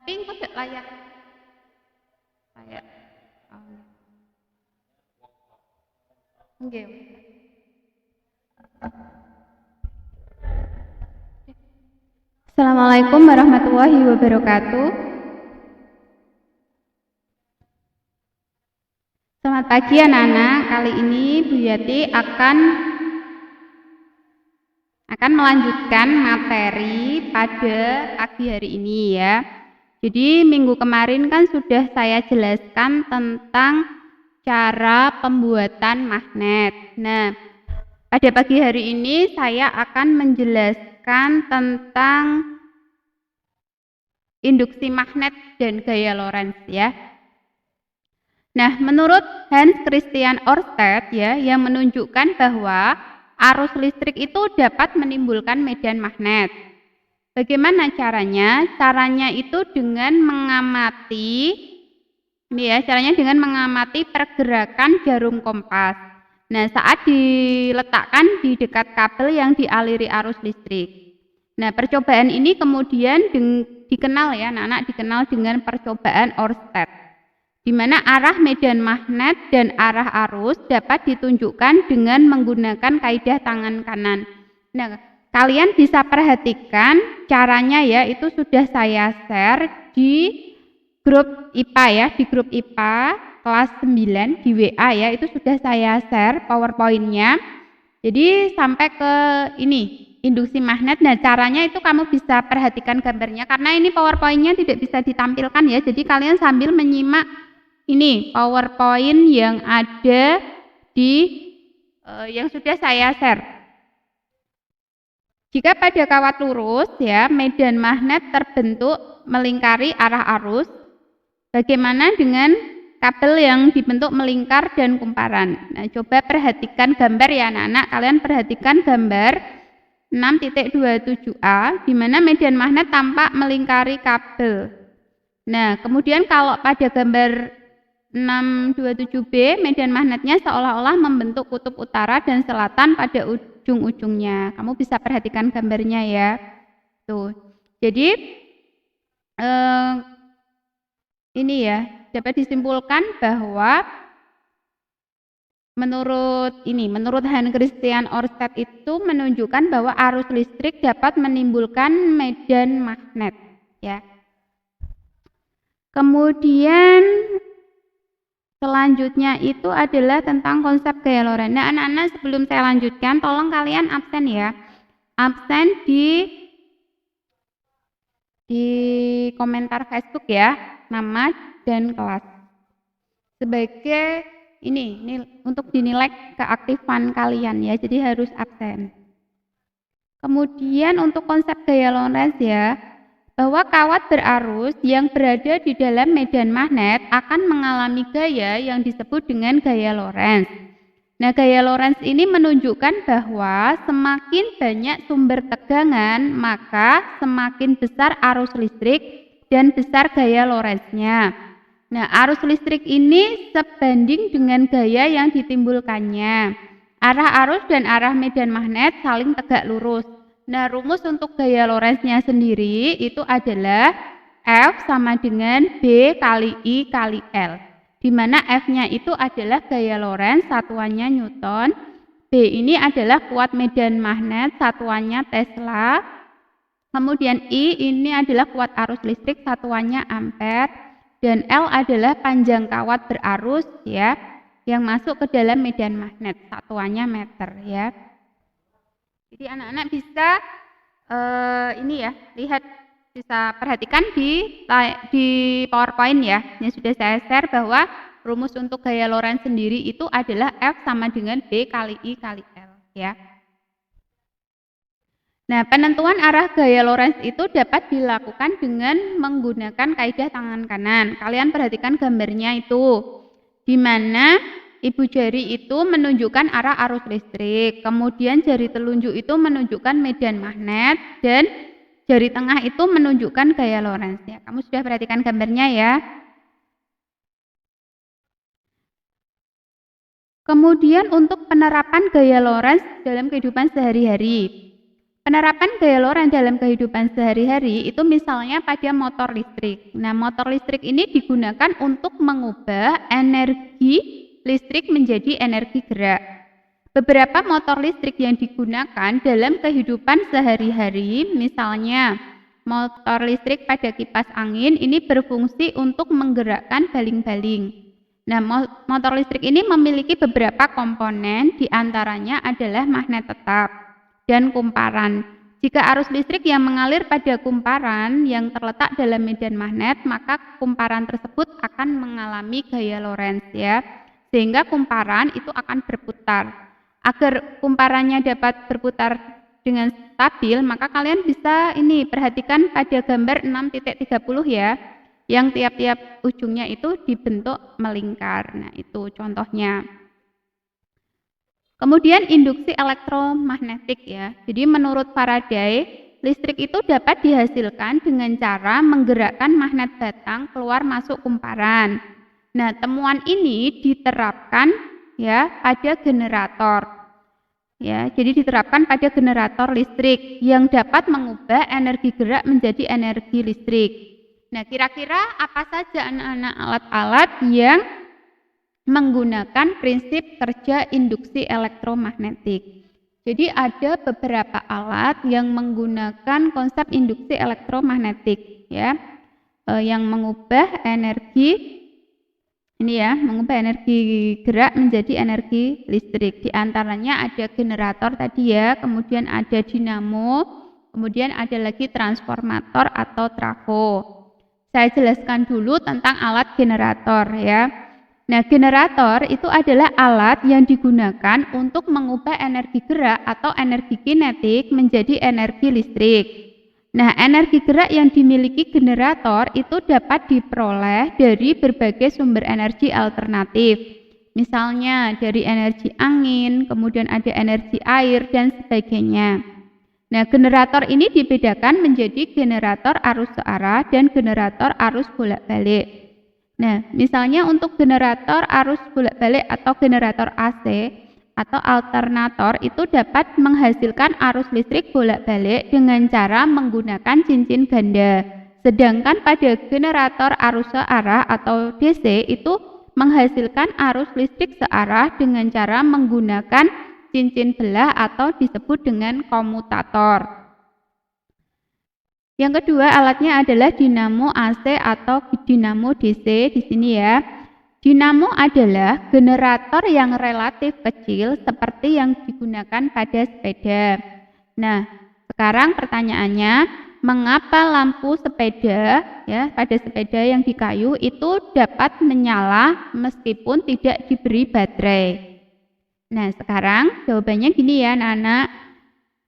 Tapi engko dak layak. Layak. Nggih. Assalamualaikum warahmatullahi wabarakatuh. Selamat pagi anak-anak. Kali ini Bu Yati akan melanjutkan materi pada pagi hari ini ya. Jadi minggu kemarin kan sudah saya jelaskan tentang cara pembuatan magnet. Nah, pada pagi hari ini saya akan menjelaskan tentang induksi magnet dan gaya Lorentz ya. Nah, menurut Hans Christian Ørsted ya, yang menunjukkan bahwa arus listrik itu dapat menimbulkan medan magnet. Bagaimana caranya? Caranya itu dengan mengamati pergerakan jarum kompas. Nah, saat diletakkan di dekat kabel yang dialiri arus listrik. Nah, percobaan ini kemudian dikenal ya, anak-anak dikenal dengan percobaan Ørsted, di mana arah medan magnet dan arah arus dapat ditunjukkan dengan menggunakan kaidah tangan kanan. Nah, kalian bisa perhatikan caranya ya, itu sudah saya share di grup IPA ya, di grup IPA kelas 9 di WA ya, itu sudah saya share PowerPoint-nya. Jadi sampai ke ini, induksi magnet. Nah, caranya itu kamu bisa perhatikan gambarnya, karena ini PowerPoint-nya tidak bisa ditampilkan ya, jadi kalian sambil menyimak ini PowerPoint yang ada di yang sudah saya share. Jika pada kawat lurus ya, medan magnet terbentuk melingkari arah arus. Bagaimana dengan kabel yang dibentuk melingkar dan kumparan? Nah, coba perhatikan gambar ya anak-anak. Kalian perhatikan gambar 6.27a di mana medan magnet tampak melingkari kabel. Nah, kemudian kalau pada gambar 627b, medan magnetnya seolah-olah membentuk kutub utara dan selatan pada ujung-ujungnya. Kamu bisa perhatikan gambarnya ya. Tuh. Jadi ini ya, dapat disimpulkan bahwa menurut Hans Christian Ørsted itu menunjukkan bahwa arus listrik dapat menimbulkan medan magnet ya. Kemudian selanjutnya itu adalah tentang konsep gaya Lorentz. Nah, anak-anak sebelum saya lanjutkan, tolong kalian absen ya. Absen di komentar Facebook ya, nama dan kelas. Sebagai ini untuk dinilai keaktifan kalian ya, jadi harus absen. Kemudian untuk konsep gaya Lorentz ya, bahwa kawat berarus yang berada di dalam medan magnet akan mengalami gaya yang disebut dengan gaya Lorentz. Nah, gaya Lorentz ini menunjukkan bahwa semakin banyak sumber tegangan, maka semakin besar arus listrik dan besar gaya Lorentz-nya. Nah, arus listrik ini sebanding dengan gaya yang ditimbulkannya. Arah arus dan arah medan magnet saling tegak lurus. Nah, rumus untuk gaya Lorentz-nya sendiri itu adalah F sama dengan B kali I kali L, di mana F-nya itu adalah gaya Lorentz, satuannya Newton, B ini adalah kuat medan magnet, satuannya Tesla, kemudian I ini adalah kuat arus listrik, satuannya ampere, dan L adalah panjang kawat berarus ya, yang masuk ke dalam medan magnet, satuannya meter ya. Jadi anak-anak bisa lihat, bisa perhatikan di PowerPoint ya. Yang sudah saya share bahwa rumus untuk gaya Lorentz sendiri itu adalah F sama dengan B kali I kali L ya. Nah, penentuan arah gaya Lorentz itu dapat dilakukan dengan menggunakan kaidah tangan kanan. Kalian perhatikan gambarnya itu, di mana ibu jari itu menunjukkan arah arus listrik, kemudian jari telunjuk itu menunjukkan medan magnet, dan jari tengah itu menunjukkan gaya Lorentz. Ya, kamu sudah perhatikan gambarnya ya. Kemudian untuk penerapan gaya Lorentz dalam kehidupan sehari-hari. Penerapan gaya Lorentz dalam kehidupan sehari-hari itu misalnya pada motor listrik. Nah, motor listrik ini digunakan untuk mengubah energi listrik menjadi energi gerak. Beberapa motor listrik yang digunakan dalam kehidupan sehari-hari, misalnya motor listrik pada kipas angin ini berfungsi untuk menggerakkan baling-baling. Nah, motor listrik ini memiliki beberapa komponen, diantaranya adalah magnet tetap dan kumparan. Jika arus listrik yang mengalir pada kumparan yang terletak dalam medan magnet, maka kumparan tersebut akan mengalami gaya Lorentz ya. Sehingga kumparan itu akan berputar. Agar kumparannya dapat berputar dengan stabil, maka kalian bisa perhatikan pada gambar 6.30 ya. Yang tiap-tiap ujungnya itu dibentuk melingkar. Nah, itu contohnya. Kemudian induksi elektromagnetik ya. Jadi menurut Faraday, listrik itu dapat dihasilkan dengan cara menggerakkan magnet batang keluar masuk kumparan. Nah, temuan ini diterapkan ya pada generator. Ya, jadi diterapkan pada generator listrik yang dapat mengubah energi gerak menjadi energi listrik. Nah, kira-kira apa saja anak-anak alat-alat yang menggunakan prinsip kerja induksi elektromagnetik? Jadi ada beberapa alat yang menggunakan konsep induksi elektromagnetik ya, yang mengubah energi mengubah energi gerak menjadi energi listrik. Di antaranya ada generator tadi ya, kemudian ada dinamo, kemudian ada lagi transformator atau trafo. Saya jelaskan dulu tentang alat generator ya. Nah, generator itu adalah alat yang digunakan untuk mengubah energi gerak atau energi kinetik menjadi energi listrik. Nah, energi gerak yang dimiliki generator itu dapat diperoleh dari berbagai sumber energi alternatif. Misalnya dari energi angin, kemudian ada energi air, dan sebagainya. Nah, generator ini dibedakan menjadi generator arus searah dan generator arus bolak-balik. Nah, misalnya untuk generator arus bolak-balik atau generator AC atau alternator itu dapat menghasilkan arus listrik bolak-balik dengan cara menggunakan cincin ganda. Sedangkan pada generator arus searah atau DC itu menghasilkan arus listrik searah dengan cara menggunakan cincin belah atau disebut dengan komutator. Yang kedua alatnya adalah dinamo AC atau dinamo DC di sini ya. Dinamo adalah generator yang relatif kecil seperti yang digunakan pada sepeda. Nah, sekarang pertanyaannya, mengapa lampu sepeda ya pada sepeda yang di kayu itu dapat menyala meskipun tidak diberi baterai? Nah, sekarang jawabannya gini ya anak-anak.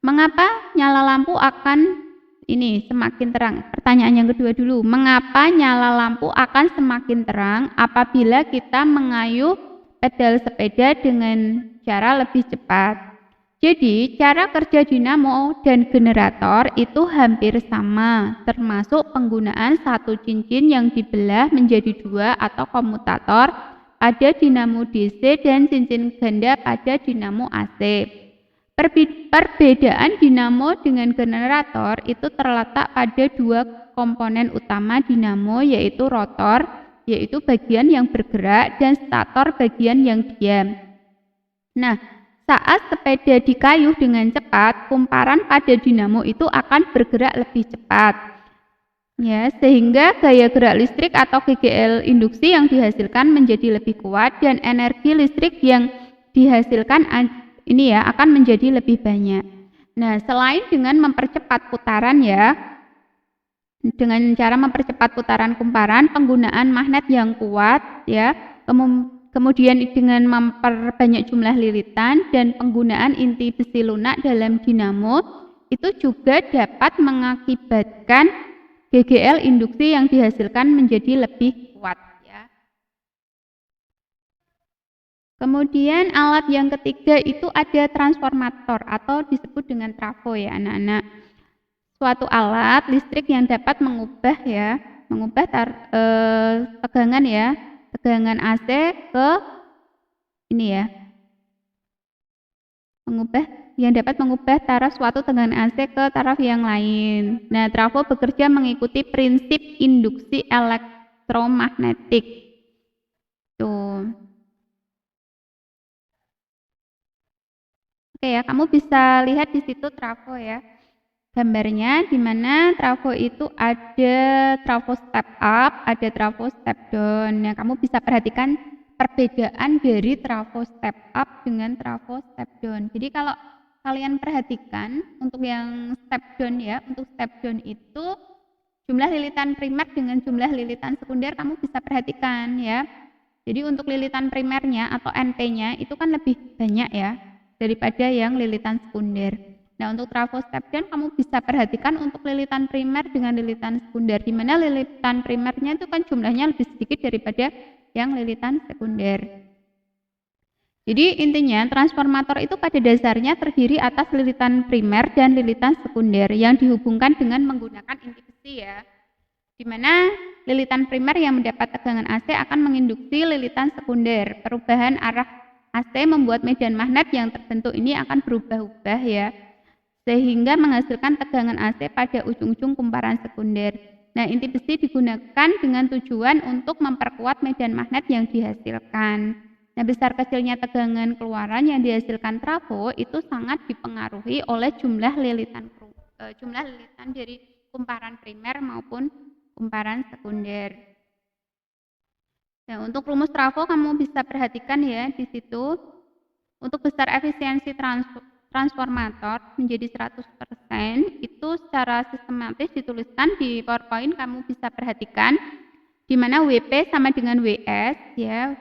Mengapa nyala lampu akan semakin terang? Pertanyaan yang kedua dulu. Mengapa nyala lampu akan semakin terang apabila kita mengayuh pedal sepeda dengan cara lebih cepat? Jadi, cara kerja dinamo dan generator itu hampir sama, termasuk penggunaan satu cincin yang dibelah menjadi dua atau komutator pada dinamo DC dan cincin ganda pada dinamo AC. Perbedaan dinamo dengan generator itu terletak pada dua komponen utama dinamo, yaitu rotor, yaitu bagian yang bergerak, dan stator, bagian yang diam. Nah, saat sepeda dikayuh dengan cepat, kumparan pada dinamo itu akan bergerak lebih cepat. Ya, sehingga gaya gerak listrik atau GGL induksi yang dihasilkan menjadi lebih kuat dan energi listrik yang dihasilkan akan menjadi lebih banyak. Nah, selain dengan mempercepat putaran ya, dengan cara mempercepat putaran kumparan, penggunaan magnet yang kuat ya, kemudian dengan memperbanyak jumlah lilitan dan penggunaan inti besi lunak dalam dinamo itu juga dapat mengakibatkan GGL induksi yang dihasilkan menjadi lebih kuat ya. Kemudian alat yang ketiga itu ada transformator atau disebut dengan trafo ya anak-anak. Suatu alat listrik yang dapat mengubah tegangan AC ke mengubah yang dapat mengubah taraf suatu tegangan AC ke taraf yang lain. Nah, trafo bekerja mengikuti prinsip induksi elektromagnetik. Tuh. Oke ya, kamu bisa lihat di situ trafo ya. Gambarnya di mana trafo itu ada trafo step up, ada trafo step down. Nah, kamu bisa perhatikan perbedaan dari trafo step up dengan trafo step down. Jadi kalau kalian perhatikan untuk yang step down ya, untuk step down itu jumlah lilitan primer dengan jumlah lilitan sekunder kamu bisa perhatikan ya. Jadi untuk lilitan primernya atau NP-nya itu kan lebih banyak ya daripada yang lilitan sekunder. Nah, untuk trafo step down kamu bisa perhatikan untuk lilitan primer dengan lilitan sekunder, di mana lilitan primernya itu kan jumlahnya lebih sedikit daripada yang lilitan sekunder. Jadi intinya transformator itu pada dasarnya terdiri atas lilitan primer dan lilitan sekunder yang dihubungkan dengan menggunakan inti besi ya. Di mana lilitan primer yang mendapat tegangan AC akan menginduksi lilitan sekunder. Perubahan arah AC membuat medan magnet yang terbentuk ini akan berubah-ubah ya, sehingga menghasilkan tegangan AC pada ujung-ujung kumparan sekunder. Nah, inti besi digunakan dengan tujuan untuk memperkuat medan magnet yang dihasilkan. Nah, besar kecilnya tegangan keluaran yang dihasilkan trafo itu sangat dipengaruhi oleh jumlah lilitan dari kumparan primer maupun kumparan sekunder. Nah, untuk rumus trafo kamu bisa perhatikan ya di situ. Untuk besar efisiensi transformator menjadi 100%, itu secara sistematis dituliskan di PowerPoint, kamu bisa perhatikan di mana WP sama dengan WS ya.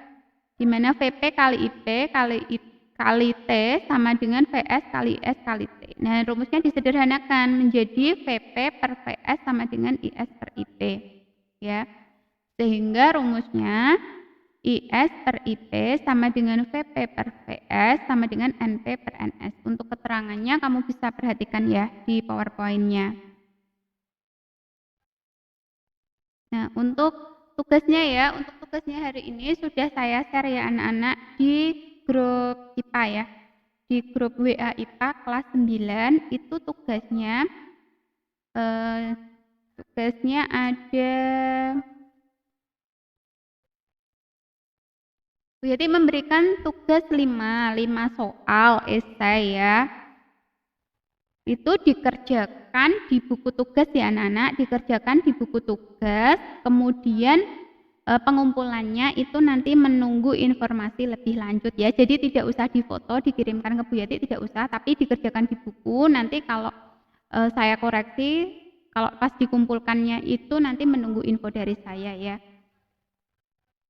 Di mana VP kali IP kali T sama dengan VS kali S kali T. Nah, rumusnya disederhanakan menjadi VP per VS sama dengan IS per IP ya. Sehingga rumusnya IS per IP sama dengan VP per VS sama dengan NP per NS. Untuk keterangannya kamu bisa perhatikan ya di PowerPoint-nya. Nah, untuk tugasnya ya, untuk tugasnya hari ini sudah saya share ya anak-anak di grup IPA ya. Di grup WA IPA kelas 9 itu tugasnya ada Bu Yati memberikan tugas 5 soal esai ya. Itu dikerjakan di buku tugas ya anak-anak, dikerjakan di buku tugas, kemudian pengumpulannya itu nanti menunggu informasi lebih lanjut ya. Jadi tidak usah difoto, dikirimkan ke Bu Yati, tidak usah, tapi dikerjakan di buku. Nanti kalau saya koreksi, kalau pas dikumpulkannya itu nanti menunggu info dari saya ya.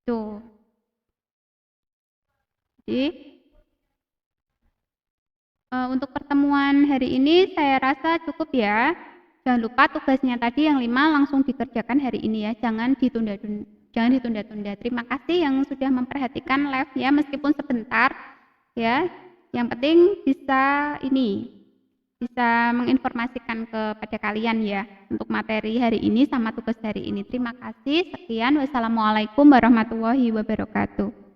Tuh. Jadi untuk pertemuan hari ini saya rasa cukup ya. Jangan lupa tugasnya tadi yang 5 langsung dikerjakan hari ini ya. Jangan ditunda-tunda. Terima kasih yang sudah memperhatikan live ya, meskipun sebentar ya. Yang penting bisa menginformasikan kepada kalian ya untuk materi hari ini sama tugas hari ini. Terima kasih. Sekian. Wassalamualaikum warahmatullahi wabarakatuh.